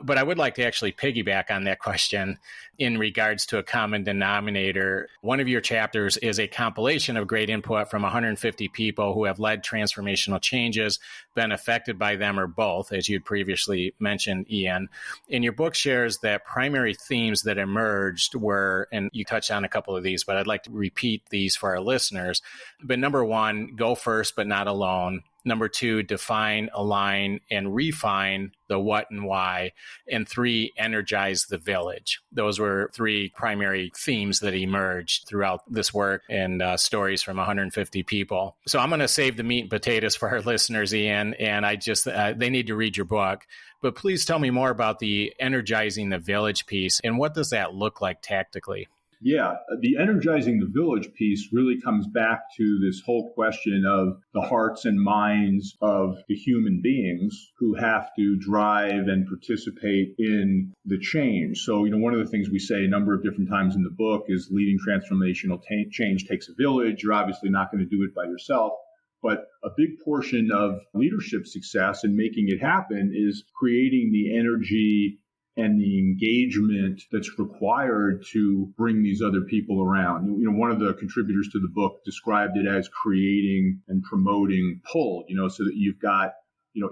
[SPEAKER 3] But I would like to actually piggyback on that question in regards to a common denominator. One of your chapters is a compilation of great input from 150 people who have led transformational changes, been affected by them or both, as you'd previously mentioned, Ian. And your book shares that primary themes that emerged were, and you touched on a couple of these, but I'd like to repeat these for our listeners. But number one, go first, but not alone. Number two, define, align, and refine the what and why. And three, energize the village. Those were three primary themes that emerged throughout this work and stories from 150 people. So I'm going to save the meat and potatoes for our listeners, Ian, and they need to read your book. But please tell me more about the energizing the village piece, and what does that look like tactically?
[SPEAKER 1] Yeah, the energizing the village piece really comes back to this whole question of the hearts and minds of the human beings who have to drive and participate in the change. So, one of the things we say a number of different times in the book is leading transformational change takes a village. You're obviously not going to do it by yourself. But a big portion of leadership success and making it happen is creating the energy and the engagement that's required to bring these other people around. One of the contributors to the book described it as creating and promoting pull, so that you've got,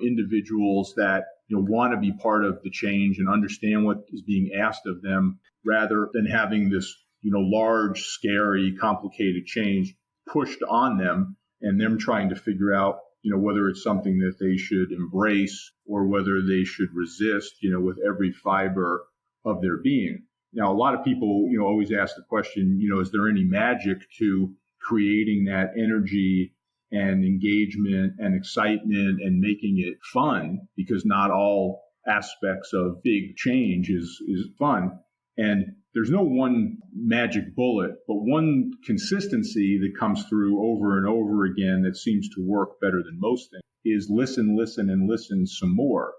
[SPEAKER 1] individuals that, want to be part of the change and understand what is being asked of them, rather than having this, large, scary, complicated change pushed on them and them trying to figure out, whether it's something that they should embrace or whether they should resist, with every fiber of their being. Now, a lot of people, always ask the question, is there any magic to creating that energy and engagement and excitement and making it fun? Because not all aspects of big change is fun. And there's no one magic bullet, but one consistency that comes through over and over again that seems to work better than most things is listen, and listen some more.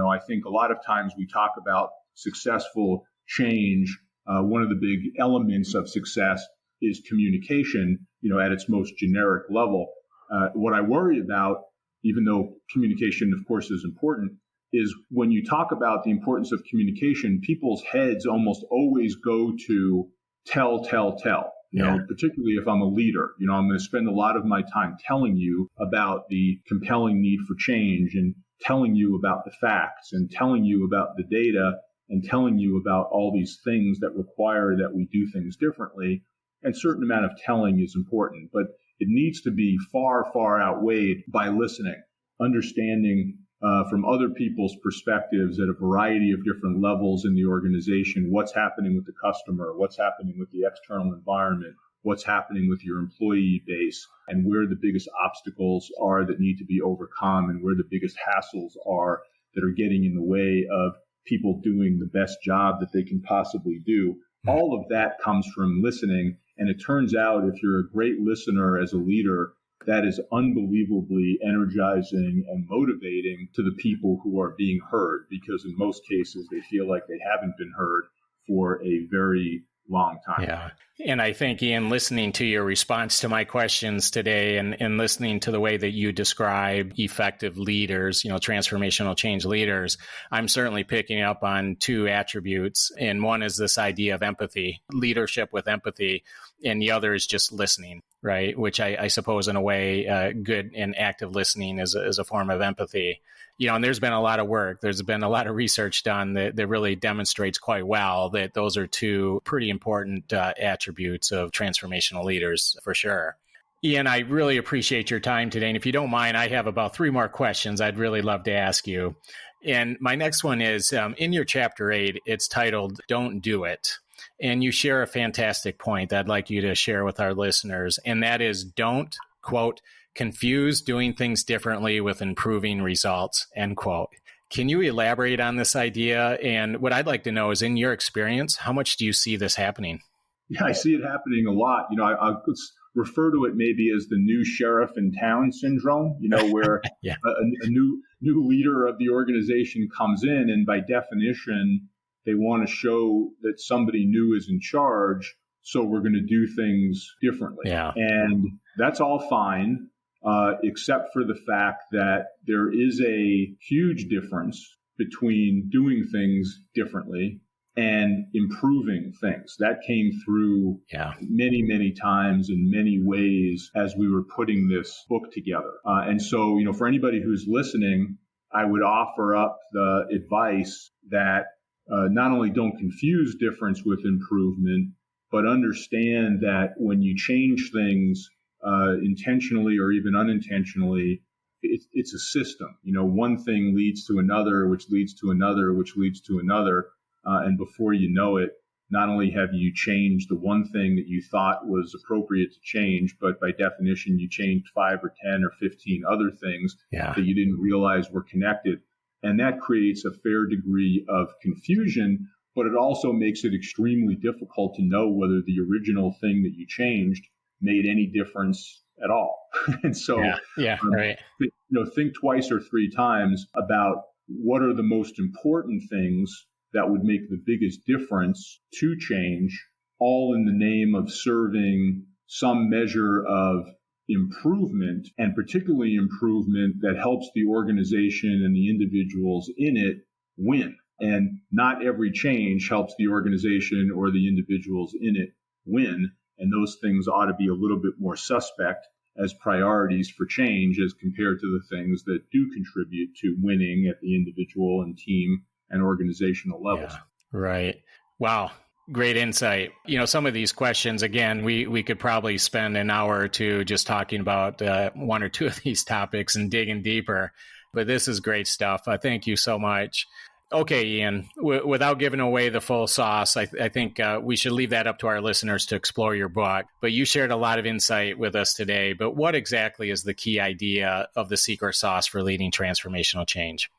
[SPEAKER 1] I think a lot of times we talk about successful change. One of the big elements of success is communication, at its most generic level. What I worry about, even though communication, of course, is important, is when you talk about the importance of communication, people's heads almost always go to tell. Particularly if I'm a leader, I'm going to spend a lot of my time telling you about the compelling need for change and telling you about the facts and telling you about the data and telling you about all these things that require that we do things differently. And a certain amount of telling is important, but it needs to be far, far outweighed by listening, understanding from other people's perspectives at a variety of different levels in the organization, what's happening with the customer, what's happening with the external environment, what's happening with your employee base, and where the biggest obstacles are that need to be overcome and where the biggest hassles are that are getting in the way of people doing the best job that they can possibly do. All of that comes from listening. And it turns out if you're a great listener as a leader, that is unbelievably energizing and motivating to the people who are being heard, because in most cases, they feel like they haven't been heard for a very long time.
[SPEAKER 3] Yeah. And I think, Ian, listening to your response to my questions today and listening to the way that you describe effective leaders, transformational change leaders, I'm certainly picking up on two attributes. And one is this idea of empathy, leadership with empathy, and the other is just listening, right? Which I suppose in a way, good and active listening is a form of empathy. And there's been a lot of work. There's been a lot of research done that really demonstrates quite well that those are two pretty important attributes of transformational leaders for sure. Ian, I really appreciate your time today. And if you don't mind, I have about 3 more questions I'd really love to ask you. And my next one is, in your chapter 8, it's titled, Don't Do It. And you share a fantastic point that I'd like you to share with our listeners. And that is, don't, quote, confuse doing things differently with improving results, end quote. Can you elaborate on this idea? And what I'd like to know is, in your experience, how much do you see this happening?
[SPEAKER 1] Yeah, I see it happening a lot. I'll refer to it maybe as the new sheriff in town syndrome, where
[SPEAKER 3] yeah.
[SPEAKER 1] a new leader of the organization comes in, and by definition, they want to show that somebody new is in charge, so we're going to do things differently.
[SPEAKER 3] Yeah.
[SPEAKER 1] And that's all fine. Except for the fact that there is a huge difference between doing things differently and improving things. That came through many, many times in many ways as we were putting this book together. And so, for anybody who's listening, I would offer up the advice that not only don't confuse difference with improvement, but understand that when you change things intentionally or even unintentionally, it's a system. One thing leads to another, which leads to another, which leads to another. And before you know it, not only have you changed the one thing that you thought was appropriate to change, but by definition, you changed 5 or 10 or 15 other things that you didn't realize were connected. And that creates a fair degree of confusion, but it also makes it extremely difficult to know whether the original thing that you changed made any difference at all. And so,
[SPEAKER 3] right.
[SPEAKER 1] Think twice or 3 times about what are the most important things that would make the biggest difference to change, all in the name of serving some measure of improvement, and particularly improvement that helps the organization and the individuals in it win. And not every change helps the organization or the individuals in it win. And those things ought to be a little bit more suspect as priorities for change as compared to the things that do contribute to winning at the individual and team and organizational levels.
[SPEAKER 3] Yeah, right. Wow. Great insight. Some of these questions, again, we could probably spend an hour or two just talking about 1 or 2 of these topics and digging deeper. But this is great stuff. Thank you so much. Okay, Ian, without giving away the full sauce, I think we should leave that up to our listeners to explore your book. But you shared a lot of insight with us today. But what exactly is the key idea of the secret sauce for leading transformational change?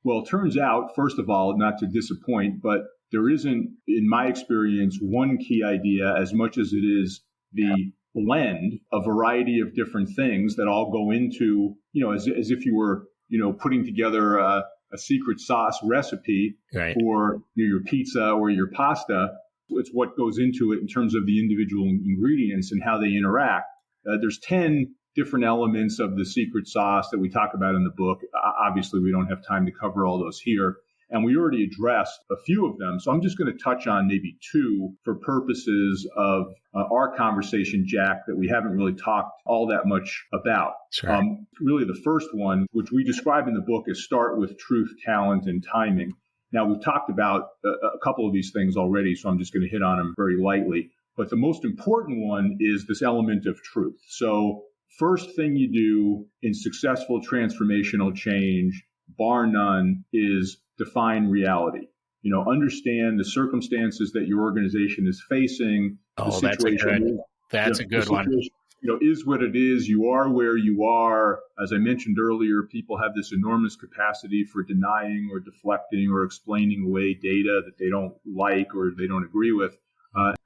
[SPEAKER 1] Well, it turns out, first of all, not to disappoint, but there isn't, in my experience, one key idea as much as it is the blend, a variety of different things that all go into, as if you were, putting together a secret sauce recipe for your pizza or your pasta. It's what goes into it in terms of the individual ingredients and how they interact. There's 10 different elements of the secret sauce that we talk about in the book. Obviously, we don't have time to cover all those here. And we already addressed a few of them. So I'm just going to touch on maybe 2 for purposes of our conversation, Jack, that we haven't really talked all that much about.
[SPEAKER 3] Sure.
[SPEAKER 1] Really, the first one, which we describe in the book, is start with truth, talent, and timing. Now, we've talked about a couple of these things already, so I'm just going to hit on them very lightly. But the most important one is this element of truth. So first thing you do in successful transformational change, bar none, is define reality. Understand the circumstances that your organization is facing.
[SPEAKER 3] Oh, that's a good one.
[SPEAKER 1] is what it is. You are where you are. As I mentioned earlier, people have this enormous capacity for denying or deflecting or explaining away data that they don't like or they don't agree with.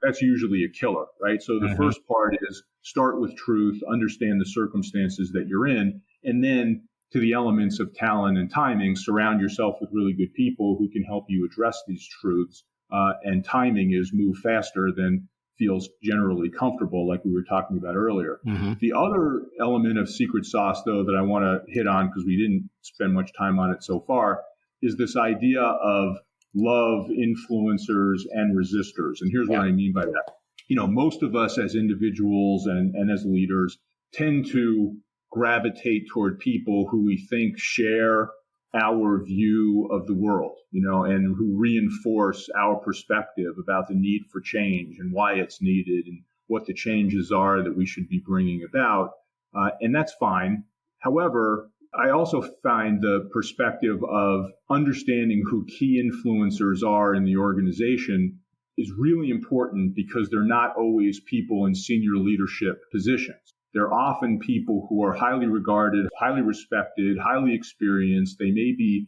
[SPEAKER 1] That's usually a killer, right? So the first part is start with truth, understand the circumstances that you're in, and then to the elements of talent and timing, surround yourself with really good people who can help you address these truths. And timing is move faster than feels generally comfortable, like we were talking about earlier. The other element of secret sauce, though, that I want to hit on, because we didn't spend much time on it so far, is this idea of love, influencers, and resistors. And here's what I mean by that. Most of us as individuals and as leaders tend to gravitate toward people who we think share our view of the world, and who reinforce our perspective about the need for change and why it's needed and what the changes are that we should be bringing about. And that's fine. However, I also find the perspective of understanding who key influencers are in the organization is really important, because they're not always people in senior leadership positions. They're often people who are highly regarded, highly respected, highly experienced. They may be,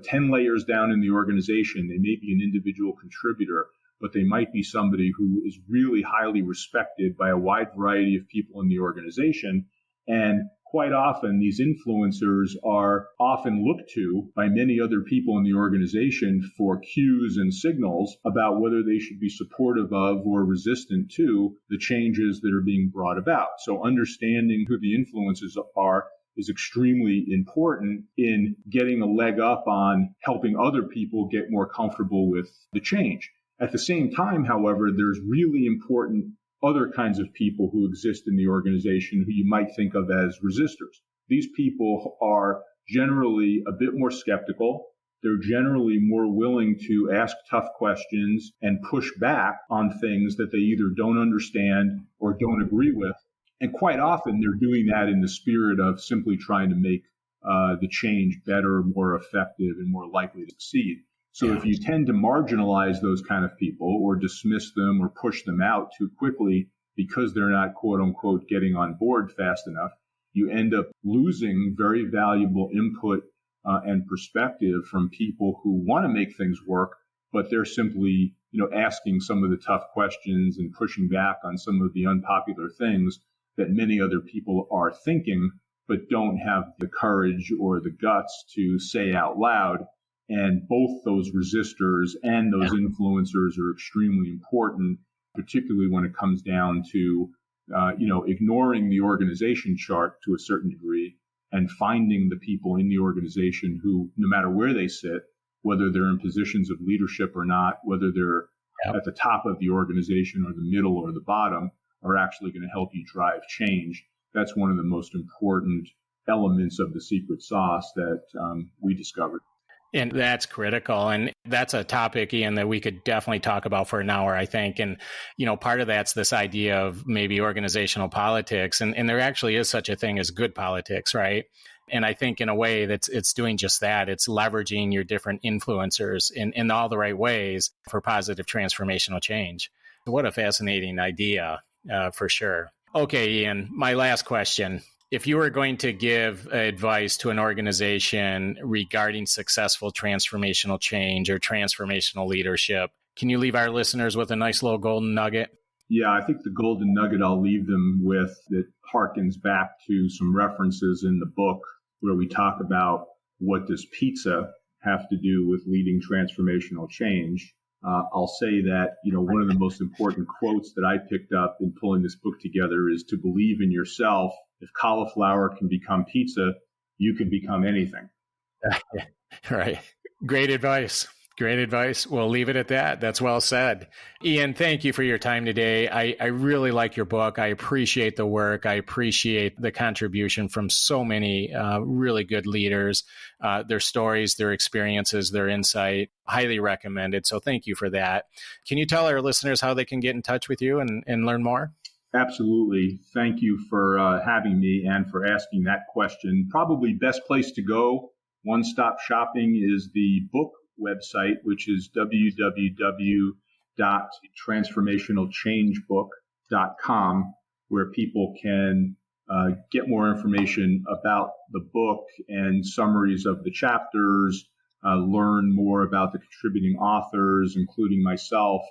[SPEAKER 1] 10 layers down in the organization. They may be an individual contributor, but they might be somebody who is really highly respected by a wide variety of people in the organization. And quite often, these influencers are often looked to by many other people in the organization for cues and signals about whether they should be supportive of or resistant to the changes that are being brought about. So understanding who the influences are is extremely important in getting a leg up on helping other people get more comfortable with the change. At the same time, however, there's really important other kinds of people who exist in the organization who you might think of as resistors. These people are generally a bit more skeptical. They're generally more willing to ask tough questions and push back on things that they either don't understand or don't agree with. And quite often they're doing that in the spirit of simply trying to make the change better, more effective, and more likely to succeed. So if you tend to marginalize those kind of people or dismiss them or push them out too quickly because they're not, quote unquote, getting on board fast enough, you end up losing very valuable input and perspective from people who want to make things work, but they're simply, asking some of the tough questions and pushing back on some of the unpopular things that many other people are thinking, but don't have the courage or the guts to say out loud. And both those resistors and those influencers are extremely important, particularly when it comes down to, ignoring the organization chart to a certain degree and finding the people in the organization who, no matter where they sit, whether they're in positions of leadership or not, whether they're at the top of the organization or the middle or the bottom, are actually going to help you drive change. That's one of the most important elements of the secret sauce that we discovered.
[SPEAKER 3] And that's critical. And that's a topic, Ian, that we could definitely talk about for an hour, I think. And, part of that's this idea of maybe organizational politics. And there actually is such a thing as good politics, right? And I think in a way it's doing just that. It's leveraging your different influencers in all the right ways for positive transformational change. What a fascinating idea, for sure. Okay, Ian, my last question. If you were going to give advice to an organization regarding successful transformational change or transformational leadership, can you leave our listeners with a nice little golden nugget?
[SPEAKER 1] Yeah, I think the golden nugget I'll leave them with that harkens back to some references in the book where we talk about what does pizza have to do with leading transformational change. I'll say that, one of the most important quotes that I picked up in pulling this book together is to believe in yourself. If cauliflower can become pizza, you can become anything.
[SPEAKER 3] Right. Great advice. Great advice. We'll leave it at that. That's well said. Ian, thank you for your time today. I really like your book. I appreciate the work. I appreciate the contribution from so many really good leaders, their stories, their experiences, their insight. Highly recommended. So thank you for that. Can you tell our listeners how they can get in touch with you and learn more?
[SPEAKER 1] Absolutely. Thank you for having me and for asking that question. Probably best place to go, one-stop shopping, is the book website, which is www.transformationalchangebook.com, where people can get more information about the book and summaries of the chapters, learn more about the contributing authors, including myself,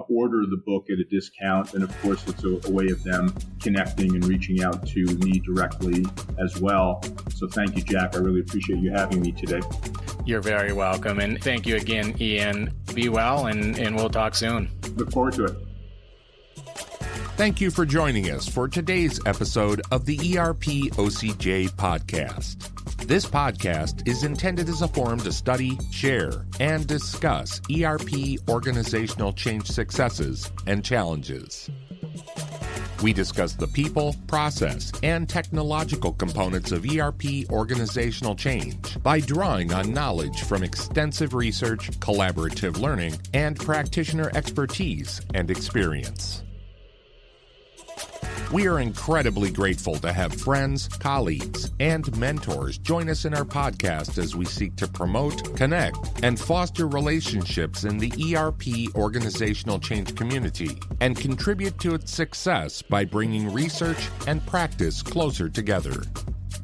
[SPEAKER 1] order the book at a discount. And of course, it's a way of them connecting and reaching out to me directly as well. So thank you, Jack. I really appreciate you having me today.
[SPEAKER 3] You're very welcome. And thank you again, Ian. Be well, and we'll talk soon.
[SPEAKER 1] Look forward to it.
[SPEAKER 2] Thank you for joining us for today's episode of the ERP OCJ podcast. This podcast is intended as a forum to study, share, and discuss ERP organizational change successes and challenges. We discuss the people, process, and technological components of ERP organizational change by drawing on knowledge from extensive research, collaborative learning, and practitioner expertise and experience. We are incredibly grateful to have friends, colleagues, and mentors join us in our podcast as we seek to promote, connect, and foster relationships in the ERP organizational change community and contribute to its success by bringing research and practice closer together.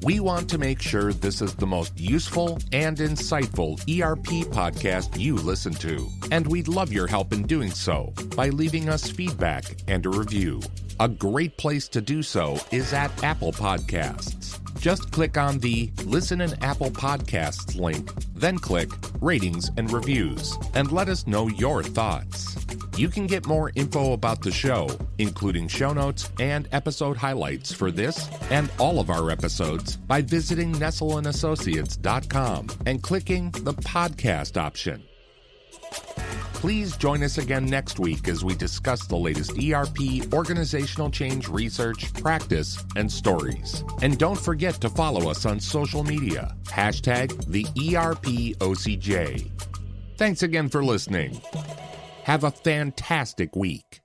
[SPEAKER 2] We want to make sure this is the most useful and insightful ERP podcast you listen to, and we'd love your help in doing so by leaving us feedback and a review. A great place to do so is at Apple Podcasts. Just click on the Listen in Apple Podcasts link, then click Ratings and Reviews, and let us know your thoughts. You can get more info about the show, including show notes and episode highlights for this and all of our episodes, by visiting nestleandassociates.com and clicking the podcast option. Please join us again next week as we discuss the latest ERP organizational change research, practice, and stories. And don't forget to follow us on social media, #the ERP OCJ. Thanks again for listening. Have a fantastic week.